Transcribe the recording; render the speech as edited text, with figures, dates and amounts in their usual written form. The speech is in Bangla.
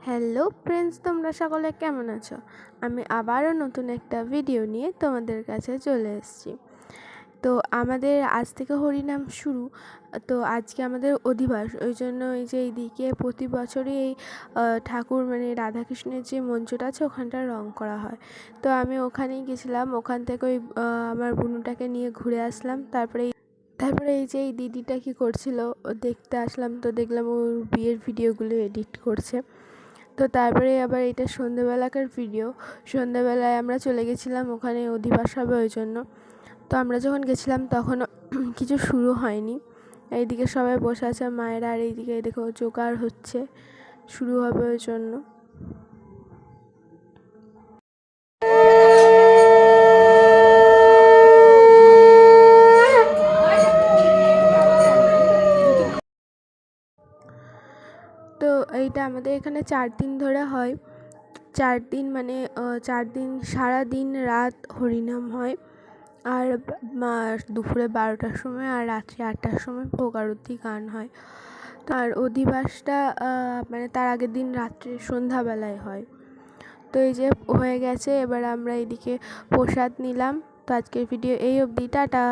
হ্যালো ফ্রেন্ডস, তোমরা সকলে কেমন আছো? আমি আবারও নতুন একটা ভিডিও নিয়ে তোমাদের কাছে চলে এসেছি। তো আমাদের আজ থেকে হরিনাম শুরু। তো আজকে আমাদের অধিবাস, ওই জন্য এই যে এইদিকে প্রতি বছরই এই ঠাকুর মানে রাধাকৃষ্ণের যে মঞ্চটা আছে ওখানটা রং করা হয়। তো আমি ওখানেই গেছিলাম, ওখান থেকে ওই আমার বুনুটাকে নিয়ে ঘুরে আসলাম। তারপরে এই যে এই দিদিটা কী করছিল দেখতে আসলাম, তো দেখলাম ওর বিয়ের ভিডিওগুলো এডিট করছে। তো তারপরে আবার এটা সন্ধ্যেবেলাকার ভিডিও। সন্ধ্যেবেলায় আমরা চলে গেছিলাম, ওখানে অধিবাস হবে ওই জন্য। তো আমরা যখন গেছিলাম তখন কিছু শুরু হয়নি। এইদিকে সবাই বসে আছে মায়েরা, আর এইদিকে দেখো জোগাড় হচ্ছে, শুরু হবে ওই জন্য। তো এইটা আমাদের এখানে 4 দিন ধরে হয়। 4 দিন মানে 4 দিন সারা দিন রাত হরিনাম হয়। আর দুপুরে 12টার সময় আর রাত্রি 8টার সময় ভোগ আরতি গান হয়। আর অধিবাসটা মানে তার আগের দিন রাত্রে সন্ধ্যাবেলায় হয়। তো এই যে হয়ে গেছে, এবার আমরা এদিকে প্রসাদ নিলাম। তো আজকের ভিডিও এই অবধি, টাটা।